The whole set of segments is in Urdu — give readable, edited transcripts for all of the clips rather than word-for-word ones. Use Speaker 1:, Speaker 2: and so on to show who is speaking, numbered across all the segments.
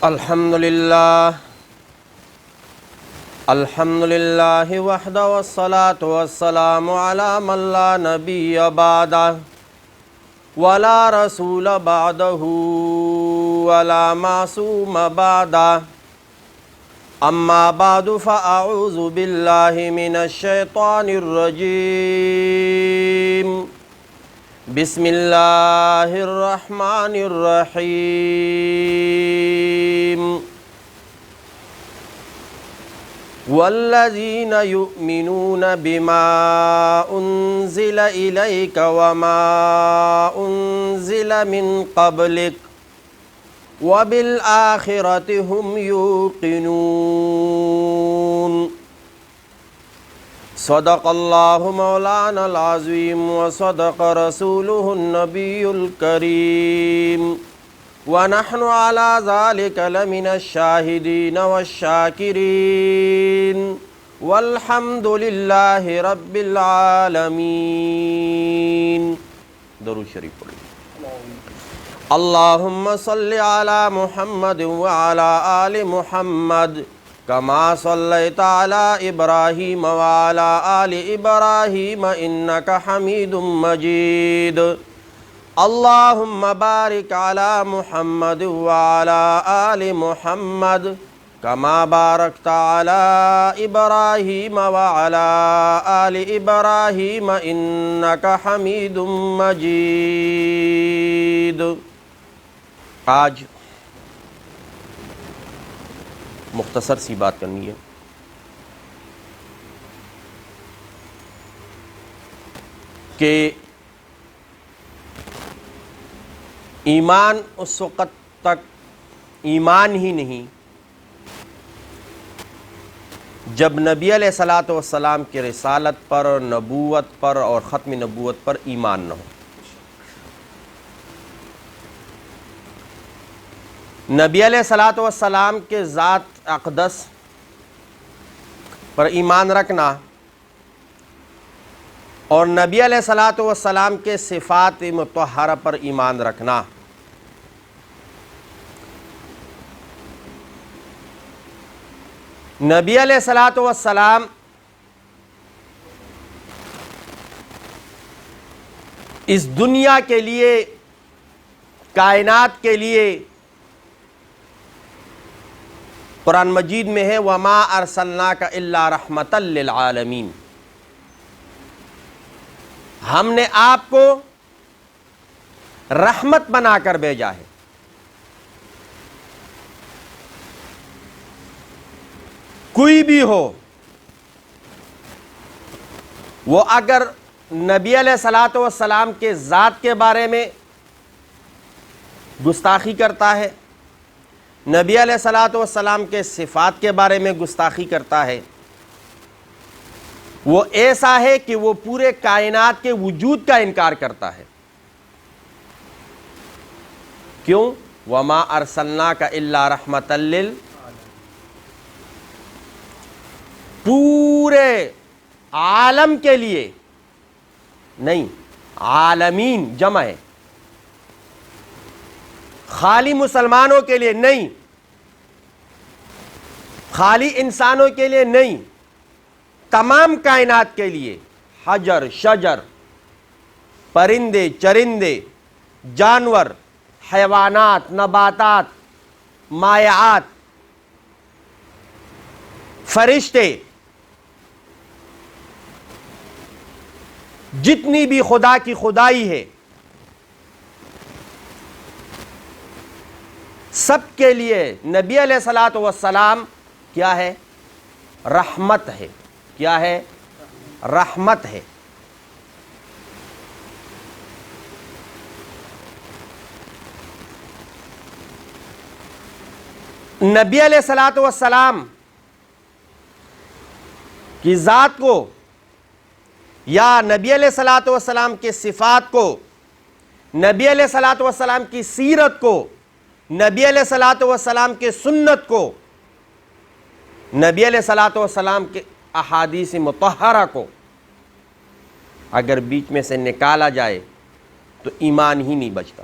Speaker 1: الحمدللہ وحدہ والصلاة والسلام علی من لا نبی بعدہ ولا رسول بعدہ ولا معصوم بعدہ اما بعد فاعوذ باللہ من الشیطان الرجیم بسم اللہ الرحمن الرحیم والذین یؤمنون بما انزل الیک وما انزل من قبلک وبالآخرۃ هم یوقنون صدق اللہ مولانا العظیم وصدق رسولہ النبی الکریم ونحن على ذلك لمن الشاہدین والشاکرین والحمد للہ رب العالمین۔ درود شریف پڑھیں۔ اللہم صلی علی محمد وعلی آل محمد کما صلیت علی ابراہیم وعلی آل ابراہیم انک حمید مجید۔ اللہم بارک علی محمد وعلی آل محمد کما بارکت علی ابراہیم وعلی آل ابراہیم انک حمید مجید۔ آج مختصر سی بات کرنی ہے کہ ایمان اس وقت تک ایمان ہی نہیں جب نبی علیہ الصلاۃ والسلام کی رسالت پر، نبوت پر اور ختم نبوت پر ایمان نہ ہو۔ نبی علیہ الصلاۃ والسلام کے ذات اقدس پر ایمان رکھنا اور نبی علیہ الصلاۃ والسلام کے صفات مطہرہ پر ایمان رکھنا نبی علیہ الصلاۃ والسلام اس دنیا کے لیے، کائنات کے لیے، قرآن مجید میں ہے وَمَا أَرْسَلْنَاكَ إِلَّا رَحْمَةً لِلْعَالَمِينَ، ہم نے آپ کو رحمت بنا کر بھیجا ہے۔ کوئی بھی ہو وہ اگر نبی علیہ الصلاۃ والسلام کے ذات کے بارے میں گستاخی کرتا ہے، نبی علیہ الصلاۃ والسلام کے صفات کے بارے میں گستاخی کرتا ہے، وہ ایسا ہے کہ وہ پورے کائنات کے وجود کا انکار کرتا ہے۔ کیوں؟ وَمَا أَرْسَلْنَاكَ إِلَّا رَحْمَةً پورے عالم کے لیے نہیں، عالمین جمع ہے، خالی مسلمانوں کے لیے نہیں، خالی انسانوں کے لیے نہیں، تمام کائنات کے لیے، حجر شجر، پرندے چرندے، جانور، حیوانات، نباتات، مائعات، فرشتے، جتنی بھی خدا کی خدائی ہے، سب کے لیے نبی علیہ الصلاۃ والسلام کیا ہے؟ رحمت ہے۔ کیا ہے؟ رحمت ہے۔ نبی علیہ الصلاۃ والسلام کی ذات کو یا نبی علیہ الصلاۃ والسلام کے صفات کو، نبی علیہ الصلاۃ والسلام کی سیرت کو، نبی علیہ الصلاۃ والسلام کے سنت کو، نبی علیہ الصلاۃ والسلام کے احادیث مطہرہ کو اگر بیچ میں سے نکالا جائے تو ایمان ہی نہیں بچتا،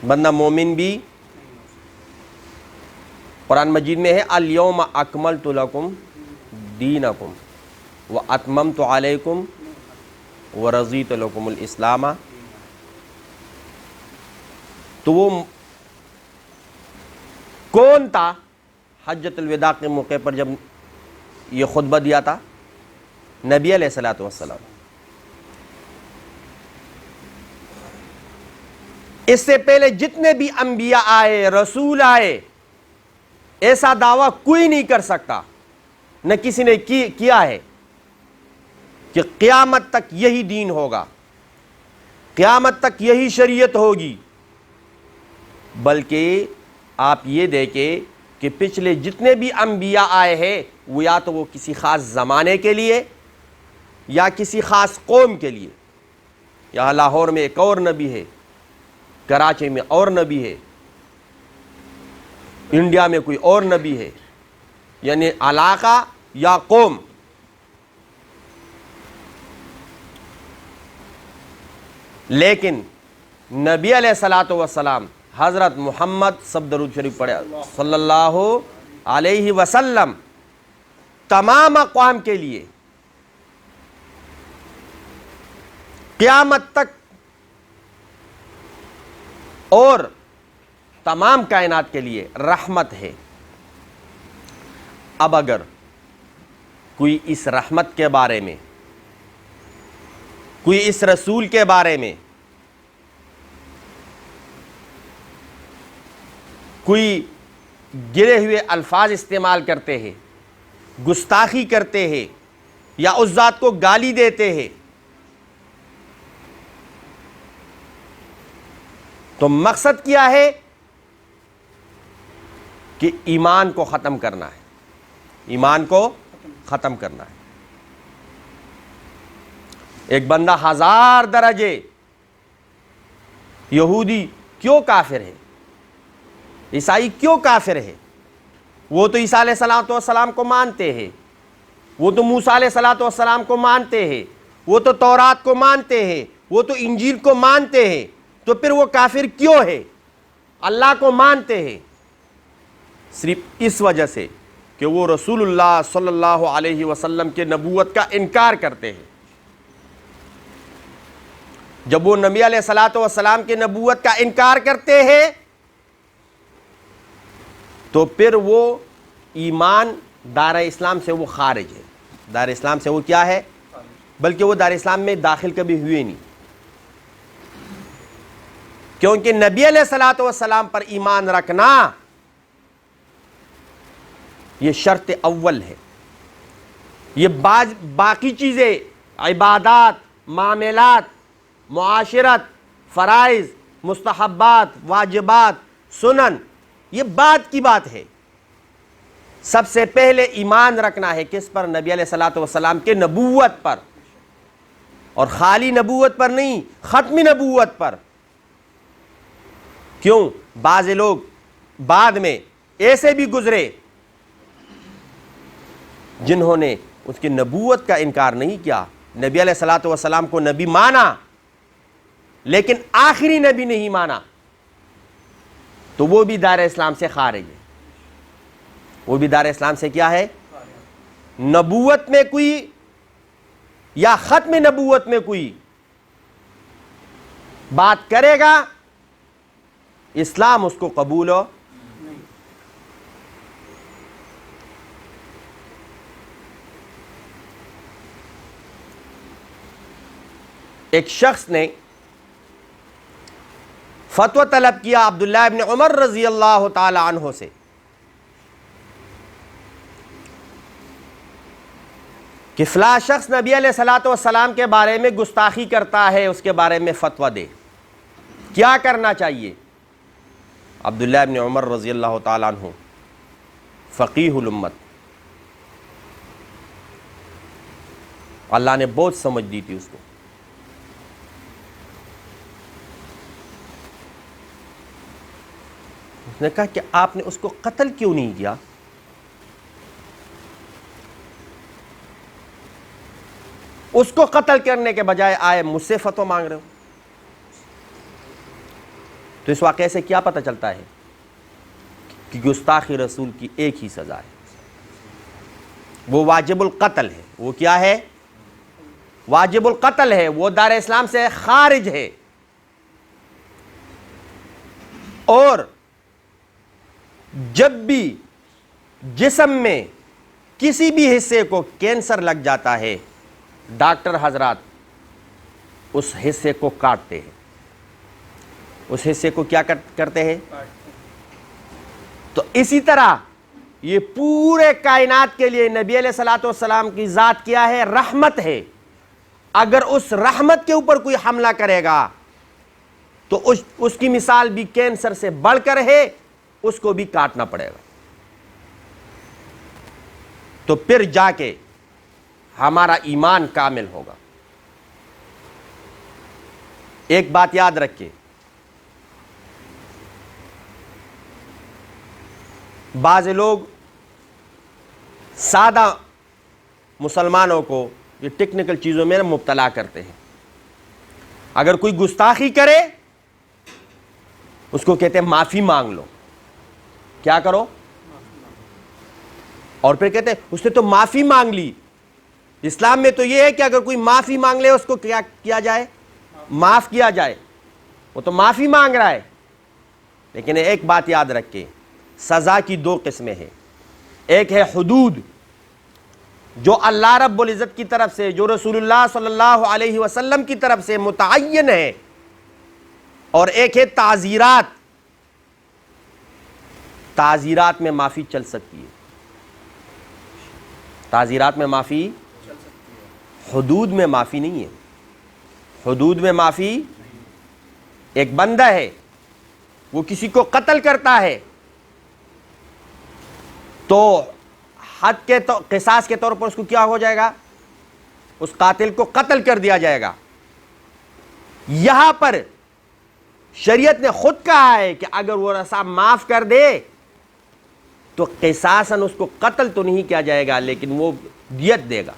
Speaker 1: بندہ مومن بھی قرآن مجید میں ہے الیوم اکملت لکم دینکم واتممت علیکم ورضیت لکم الاسلام. تو وہ کون تھا حجۃ الوداع کے موقع پر جب یہ خطبہ دیا تھا؟ نبی علیہ الصلوۃ والسلام. اس سے پہلے جتنے بھی انبیاء آئے، رسول آئے، ایسا دعویٰ کوئی نہیں کر سکتا، نہ کسی نے کیا ہے کہ قیامت تک یہی دین ہوگا، قیامت تک یہی شریعت ہوگی. بلکہ آپ یہ دیکھیں کہ پچھلے جتنے بھی انبیاء آئے ہیں وہ یا تو وہ کسی خاص زمانے کے لیے یا کسی خاص قوم کے لیے. یہاں لاہور میں ایک اور نبی ہے، کراچی میں اور نبی ہے، انڈیا میں کوئی اور نبی ہے، یعنی علاقہ یا قوم. لیکن نبی علیہ الصلوۃ والسلام حضرت محمد سب درود شریف پڑھے صلی اللہ علیہ وسلم تمام اقوام کے لیے قیامت تک اور تمام کائنات کے لیے رحمت ہے. اب اگر کوئی اس رحمت کے بارے میں، کوئی اس رسول کے بارے میں کوئی گرے ہوئے الفاظ استعمال کرتے ہیں، گستاخی کرتے ہیں یا اس ذات کو گالی دیتے ہیں، تو مقصد کیا ہے کہ ایمان کو ختم کرنا ہے، ایمان کو ختم کرنا ہے. ایک بندہ 1000 درجے یہودی کیوں کافر ہے، عیسائی کیوں کافر ہے؟ وہ تو عیسیٰ علیہ السلام کو مانتے ہیں، وہ تو موسیٰ علیہ السلام کو مانتے ہیں، وہ تو تورات کو مانتے ہیں، وہ تو انجیل کو مانتے ہیں، تو پھر وہ کافر کیوں ہے؟ اللہ کو مانتے ہیں صرف اس وجہ سے کہ وہ رسول اللہ صلی اللہ علیہ وسلم کے نبوت کا انکار کرتے ہیں. جب وہ نبی علیہ الصلوۃ والسلام کے نبوت کا انکار کرتے ہیں تو پھر وہ ایمان دار اسلام سے وہ خارج ہے. دار اسلام سے وہ کیا ہے؟ بلکہ وہ دار اسلام میں داخل کبھی ہوئے نہیں، کیونکہ نبی علیہ الصلوۃ والسلام پر ایمان رکھنا یہ شرط اول ہے. یہ باقی چیزیں، عبادات، معاملات، معاشرت، فرائض، مستحبات، واجبات، سنن، یہ بعد کی بات ہے. سب سے پہلے ایمان رکھنا ہے کس پر؟ نبی علیہ الصلوۃ والسلام کے نبوت پر، اور خالی نبوت پر نہیں، ختم نبوت پر. کیوں؟ بعض لوگ بعد میں ایسے بھی گزرے جنہوں نے اس کی نبوت کا انکار نہیں کیا، نبی علیہ الصلوۃ والسلام کو نبی مانا لیکن آخری نبی نہیں مانا، تو وہ بھی دائرہ اسلام سے خارج ہے. وہ بھی دائرہ اسلام سے کیا ہے؟ نبوت میں کوئی یا ختم نبوت میں کوئی بات کرے گا، اسلام اس کو قبول ہو. ایک شخص نے فتویٰ طلب کیا عبداللہ ابن عمر رضی اللہ تعالی عنہ سے کہ فلاں شخص نبی علیہ الصلوۃ والسلام کے بارے میں گستاخی کرتا ہے، اس کے بارے میں فتویٰ دے، کیا کرنا چاہیے؟ عبداللہ ابن عمر رضی اللہ تعالی عنہ فقیہ الامت، اللہ نے بہت سمجھ دی تھی اس کو. اس نے کہا کہ آپ نے اس کو قتل کیوں نہیں کیا؟ اس کو قتل کرنے کے بجائے آئے مجھ سے فتویٰ مانگ رہے ہو. تو اس واقعے سے کیا پتہ چلتا ہے؟ کہ گستاخی رسول کی ایک ہی سزا ہے، وہ واجب القتل ہے۔ وہ کیا ہے؟ واجب القتل ہے، وہ دار اسلام سے خارج ہے۔ اور جب بھی جسم میں کسی بھی حصے کو کینسر لگ جاتا ہے، ڈاکٹر حضرات اس حصے کو کاٹتے ہیں، اس حصے کو کیا کرتے ہیں؟ تو اسی طرح یہ پورے کائنات کے لیے نبی علیہ الصلوۃ والسلام کی ذات کیا ہے؟ رحمت ہے۔ اگر اس رحمت کے اوپر کوئی حملہ کرے گا تو اس کی مثال بھی کینسر سے بڑھ کر ہے، اس کو بھی کاٹنا پڑے گا۔ تو پھر جا کے ہمارا ایمان کامل ہوگا۔ ایک بات یاد رکھیں، بعض لوگ سادہ مسلمانوں کو یہ ٹیکنیکل چیزوں میں مبتلا کرتے ہیں۔ اگر کوئی گستاخی کرے اس کو کہتے ہیں معافی مانگ لو۔ کیا کرو؟ اور پھر کہتے ہیں اس نے تو معافی مانگ لی۔ اسلام میں تو یہ ہے کہ اگر کوئی معافی مانگ لے اس کو کیا کیا جائے؟ معاف کیا جائے۔ وہ تو معافی مانگ رہا ہے۔ لیکن ایک بات یاد رکھیں، سزا کی دو قسمیں ہیں۔ ایک ہے حدود، جو اللہ رب العزت کی طرف سے، جو رسول اللہ صلی اللہ علیہ وسلم کی طرف سے متعین ہے، اور ایک ہے تعزیرات۔ تعزیرات میں معافی چل سکتی ہے، تعزیرات میں معافی، حدود میں معافی نہیں ہے۔ حدود میں معافی، ایک بندہ ہے وہ کسی کو قتل کرتا ہے تو حد کے قصاص کے طور پر اس کو کیا ہو جائے گا؟ اس قاتل کو قتل کر دیا جائے گا۔ یہاں پر شریعت نے خود کہا ہے کہ اگر وہ رسا معاف کر دے تو قصاصاً اس کو قتل تو نہیں کیا جائے گا، لیکن وہ دیت دے گا۔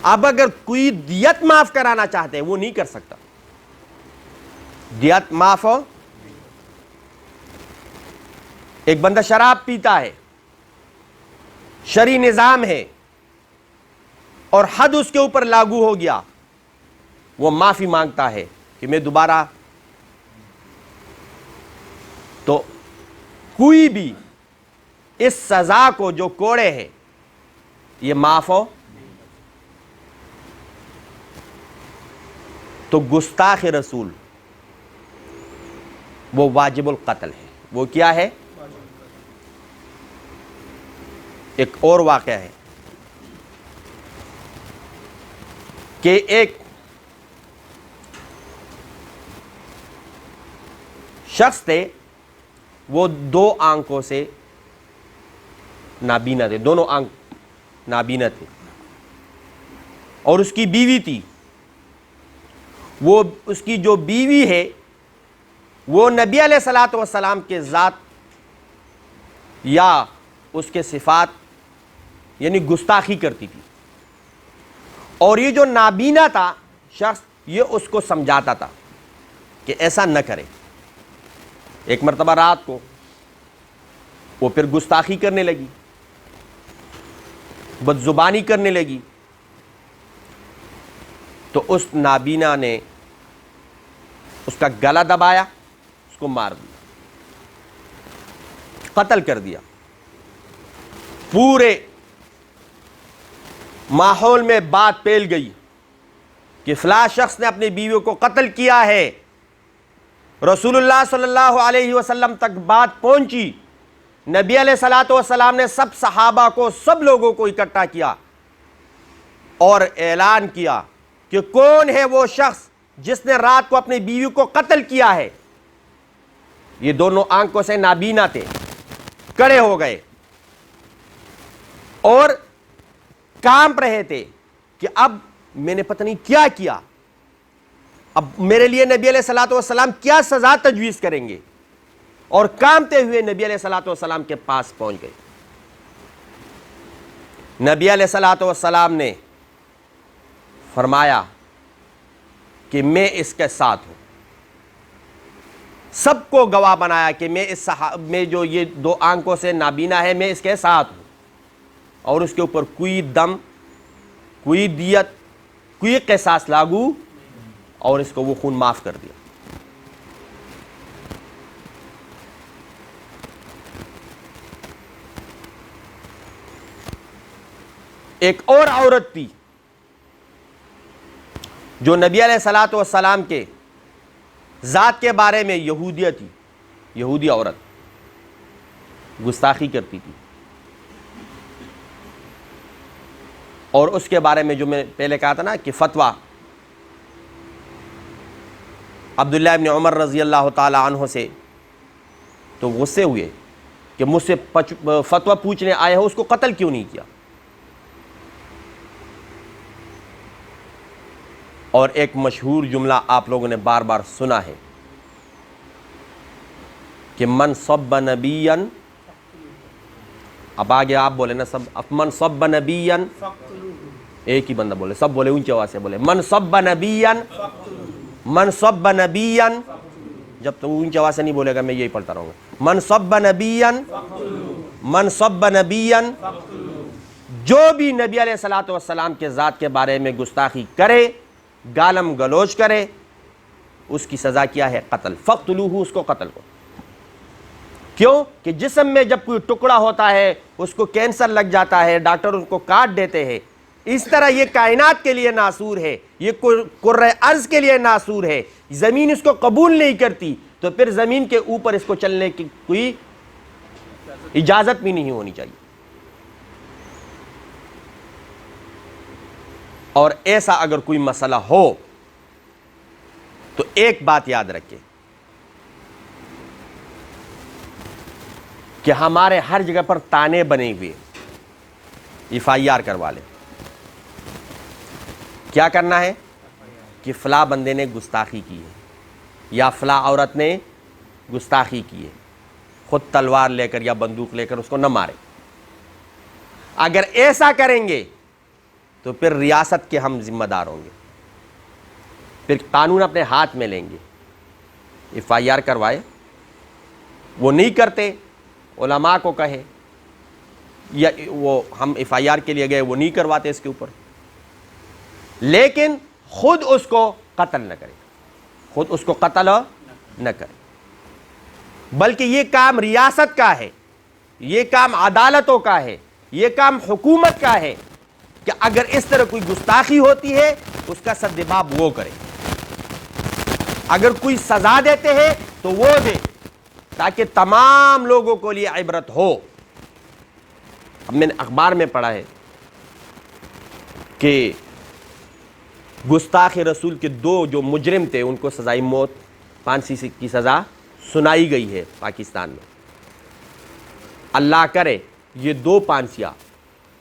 Speaker 1: اب اگر کوئی دیت معاف کرانا چاہتے ہیں وہ نہیں کر سکتا۔ دیت معاف ہو، ایک بندہ شراب پیتا ہے، شرعی نظام ہے اور حد اس کے اوپر لاگو ہو گیا، وہ معافی مانگتا ہے کہ میں دوبارہ، تو کوئی بھی اس سزا کو جو کوڑے ہیں یہ معاف ہو، تو گستاخ رسول وہ واجب القتل ہے۔ وہ کیا ہے؟ ایک اور واقعہ ہے کہ ایک شخص تھے، وہ دو آنکھوں سے نابینا تھے، دونوں آنکھ نابینا تھے، اور اس کی بیوی تھی۔ وہ اس کی جو بیوی ہے وہ نبی علیہ الصلوۃ والسلام کے ذات یا اس کے صفات یعنی گستاخی کرتی تھی، اور یہ جو نابینا تھا شخص یہ اس کو سمجھاتا تھا کہ ایسا نہ کرے۔ ایک مرتبہ رات کو وہ پھر گستاخی کرنے لگی، بد زبانی کرنے لگی، تو اس نابینا نے اس کا گلا دبایا، اس کو مار دیا، قتل کر دیا۔ پورے ماحول میں بات پھیل گئی کہ فلاں شخص نے اپنی بیوی کو قتل کیا ہے۔ رسول اللہ صلی اللہ علیہ وسلم تک بات پہنچی۔ نبی علیہ الصلوۃ والسلام نے سب صحابہ کو، سب لوگوں کو اکٹھا کیا اور اعلان کیا کہ کون ہے وہ شخص جس نے رات کو اپنی بیوی کو قتل کیا ہے۔ یہ دونوں آنکھوں سے نابینا تھے، کھڑے ہو گئے اور کانپ رہے تھے کہ اب میں نے پتہ نہیں کیا کیا، اب میرے لیے نبی علیہ الصلوۃ والسلام کیا سزا تجویز کریں گے، اور کانپتے ہوئے نبی علیہ الصلوۃ والسلام کے پاس پہنچ گئے۔ نبی علیہ الصلوۃ والسلام نے فرمایا کہ میں اس کے ساتھ ہوں، سب کو گواہ بنایا کہ میں جو یہ 2 آنکھوں سے نابینا ہے میں اس کے ساتھ ہوں، اور اس کے اوپر کوئی دم، کوئی دیت، کوئی قصاص لاگو، اور اس کو وہ خون معاف کر دیا۔ ایک اور عورت تھی جو نبی علیہ الصلوۃ والسلام کے ذات کے بارے میں یہودیہ تھی، یہودی عورت گستاخی کرتی تھی، اور اس کے بارے میں جو میں پہلے کہا تھا نا کہ فتویٰ عبداللہ ابن عمر رضی اللہ تعالی عنہ سے تو غصے ہوئے کہ مجھ سے فتویٰ پوچھنے آئے ہو، اس کو قتل کیوں نہیں کیا؟ اور ایک مشہور جملہ آپ لوگوں نے بار بار سنا ہے کہ من سب نبیا، اب آگے آپ بولے نا سب، من سب نبیا، ایک ہی بندہ بولے، سب بولے اونچی آواز سے بولے، من سب نبیا، من سب نبیا، جب تو اونچی آواز سے نہیں بولے گا میں یہی پڑھتا رہوں گا، من سب نبیا، من سب نبیا، جو بھی نبی علیہ الصلوۃ والسلام کے ذات کے بارے میں گستاخی کرے، گالم گلوچ کرے، اس کی سزا کیا ہے؟ قتل، فقتلوہ، اس کو قتل کو۔ کیوں کہ جسم میں جب کوئی ٹکڑا ہوتا ہے اس کو کینسر لگ جاتا ہے، ڈاکٹر اس کو کاٹ دیتے ہیں، اس طرح یہ کائنات کے لیے ناسور ہے، یہ کرۂ ارض کے لیے ناسور ہے، زمین اس کو قبول نہیں کرتی، تو پھر زمین کے اوپر اس کو چلنے کی کوئی اجازت بھی نہیں ہونی چاہیے۔ اور ایسا اگر کوئی مسئلہ ہو تو ایک بات یاد رکھیں کہ ہمارے ہر جگہ پر تانے بنے ہوئے، FIR کروا لیں۔ کیا کرنا ہے کہ فلاں بندے نے گستاخی کی ہے یا فلاں عورت نے گستاخی کی ہے، خود تلوار لے کر یا بندوق لے کر اس کو نہ مارے۔ اگر ایسا کریں گے تو پھر ریاست کے ہم ذمہ دار ہوں گے، پھر قانون اپنے ہاتھ میں لیں گے۔ FIR کروائے، وہ نہیں کرتے علماء کو کہے، یا وہ ہم FIR کے لیے گئے وہ نہیں کرواتے اس کے اوپر، لیکن خود اس کو قتل نہ کرے، خود اس کو قتل نہ کرے، بلکہ یہ کام ریاست کا ہے، یہ کام عدالتوں کا ہے، یہ کام حکومت کا ہے کہ اگر اس طرح کوئی گستاخی ہوتی ہے اس کا سدباب وہ کرے، اگر کوئی سزا دیتے ہیں تو وہ دے، تاکہ تمام لوگوں کو لیے عبرت ہو۔ اب میں نے اخبار میں پڑھا ہے کہ گستاخ رسول کے 2 جو مجرم تھے ان کو سزائے موت، پھانسی کی سزا سنائی گئی ہے پاکستان میں۔ اللہ کرے یہ 2 پھانسیاں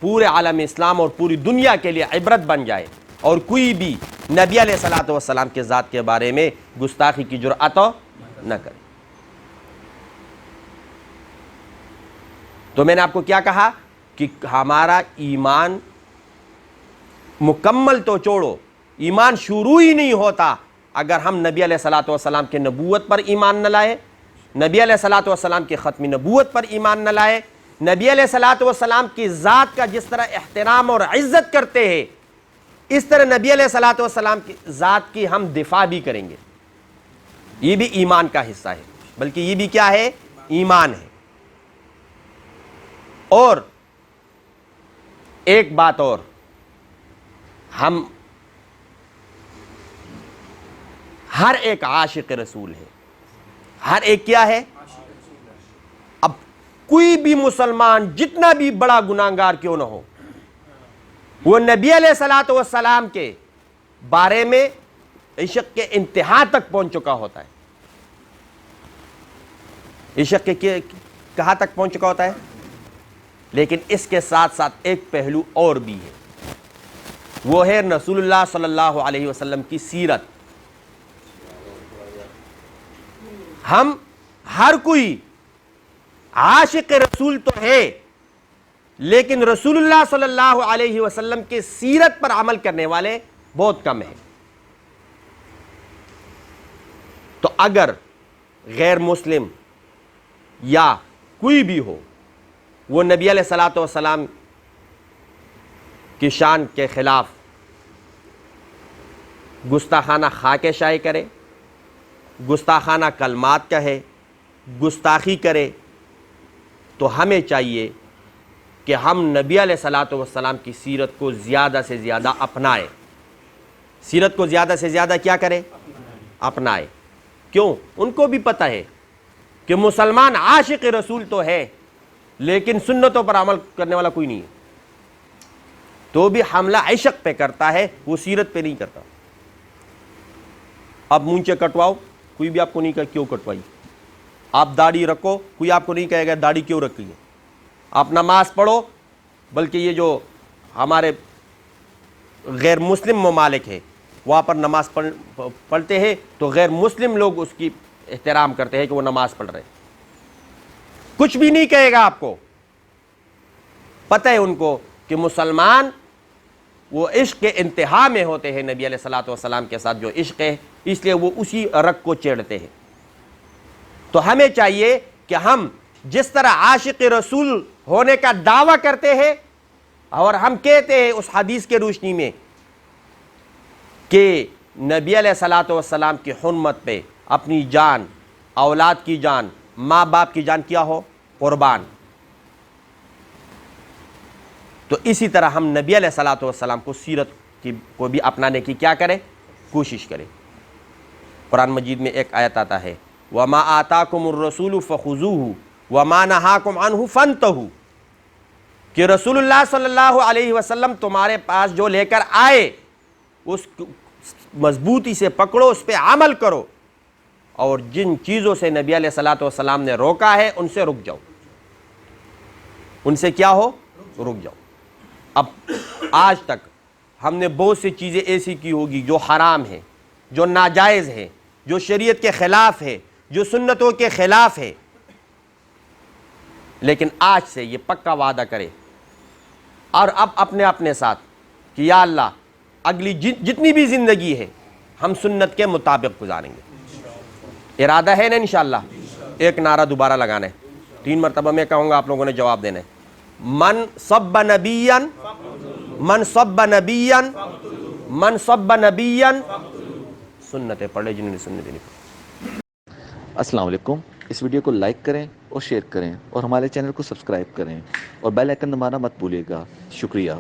Speaker 1: پورے عالم اسلام اور پوری دنیا کے لیے عبرت بن جائے، اور کوئی بھی نبی علیہ الصلوۃ والسلام کے ذات کے بارے میں گستاخی کی جرأت نہ کرے۔ تو میں نے آپ کو کیا کہا کہ ہمارا ایمان مکمل تو چھوڑو، ایمان شروع ہی نہیں ہوتا اگر ہم نبی علیہ الصلوۃ والسلام کے نبوت پر ایمان نہ لائے، نبی علیہ الصلوۃ والسلام کے ختم نبوت پر ایمان نہ لائے، نبی علیہ الصلوۃ والسلام کی ذات کا جس طرح احترام اور عزت کرتے ہیں اس طرح نبی علیہ الصلوۃ والسلام کی ذات کی ہم دفاع بھی کریں گے۔ یہ بھی ایمان کا حصہ ہے، بلکہ یہ بھی کیا ہے؟ ایمان ہے۔ اور ایک بات اور، ہم ہر ایک عاشق رسول ہے، ہر ایک کیا ہے؟ اب کوئی بھی مسلمان جتنا بھی بڑا گناہگار کیوں نہ ہو، وہ نبی علیہ الصلوۃ والسلام کے بارے میں عشق کے انتہا تک پہنچ چکا ہوتا ہے۔ عشق کے کہاں تک پہنچ چکا ہوتا ہے؟ لیکن اس کے ساتھ ساتھ ایک پہلو اور بھی ہے، وہ ہے رسول اللہ صلی اللہ علیہ وسلم کی سیرت۔ ہم ہر کوئی عاشق رسول تو ہے، لیکن رسول اللہ صلی اللہ علیہ وسلم کے سیرت پر عمل کرنے والے بہت کم ہیں۔ تو اگر غیر مسلم یا کوئی بھی ہو وہ نبی علیہ الصلوۃ والسلام کی شان کے خلاف گستاخانہ خاک شائع کرے، گستاخانہ کلمات کہے، گستاخی کرے، تو ہمیں چاہیے کہ ہم نبی علیہ الصلوۃ والسلام کی سیرت کو زیادہ سے زیادہ اپنائیں۔ سیرت کو زیادہ سے زیادہ کیا کرے؟ اپنائے۔ کیوں؟ ان کو بھی پتہ ہے کہ مسلمان عاشق رسول تو ہے لیکن سنتوں پر عمل کرنے والا کوئی نہیں ہے، تو بھی حملہ عشق پہ کرتا ہے، وہ سیرت پہ نہیں کرتا۔ اب مونچے کٹواؤ، کوئی بھی آپ کو نہیں کہے کیوں کٹوائی، آپ داڑھی رکھو، کوئی آپ کو نہیں کہے گا داڑھی کیوں رکھی ہے، آپ نماز پڑھو، بلکہ یہ جو ہمارے غیر مسلم ممالک ہے وہاں پر نماز پڑھتے ہیں تو غیر مسلم لوگ اس کی احترام کرتے ہیں کہ وہ نماز پڑھ رہے ہیں، کچھ بھی نہیں کہے گا آپ کو، پتہ ہے ان کو کہ مسلمان وہ عشق کے انتہا میں ہوتے ہیں نبی علیہ الصلوۃ والسلام کے ساتھ جو عشق ہے، اس لیے وہ اسی رگ کو چھیڑتے ہیں۔ تو ہمیں چاہیے کہ ہم جس طرح عاشق رسول ہونے کا دعویٰ کرتے ہیں اور ہم کہتے ہیں اس حدیث کے روشنی میں کہ نبی علیہ الصلوۃ والسلام کی حرمت پہ اپنی جان، اولاد کی جان، ماں باپ کی جان کیا ہو؟ قربان۔ تو اسی طرح ہم نبی علیہ الصلوۃ والسلام کو سیرت کو بھی اپنانے کی کیا کریں؟ کوشش کریں۔ قرآن مجید میں ایک آیت آتا ہے وَمَا آتَاكُمُ الرَّسُولُ فَخُذُوهُ وَمَا نَهَاكُمْ عَنْهُ فَانْتَهُوا، کہ رسول اللہ صلی اللہ علیہ وسلم تمہارے پاس جو لے کر آئے اس مضبوطی سے پکڑو، اس پہ عمل کرو، اور جن چیزوں سے نبی علیہ الصلوۃ والسلام نے روکا ہے ان سے رک جاؤ، ان سے کیا ہو؟ رک جاؤ۔ اب آج تک ہم نے بہت سی چیزیں ایسی کی ہوگی جو حرام ہے، جو ناجائز ہے، جو شریعت کے خلاف ہے، جو سنتوں کے خلاف ہے، لیکن آج سے یہ پکا وعدہ کرے اور اب اپنے ساتھ کہ یا اللہ اگلی جتنی بھی زندگی ہے ہم سنت کے مطابق گزاریں گے۔ ارادہ ہے نا انشاءاللہ؟ ایک نعرہ دوبارہ لگانا ہے، 3 مرتبہ میں کہوں گا، آپ لوگوں نے جواب دینا ہے۔ من صب نبیا، من صب نبیا، من صب نبیا، سنتیں پڑھ لے جنہوں نے سنتیں نہیں پڑھی۔
Speaker 2: السلام علیکم، اس ویڈیو کو لائک کریں اور شیئر کریں اور ہمارے چینل کو سبسکرائب کریں اور بیل آئیکن دبانا مت بھولیے گا۔ شکریہ۔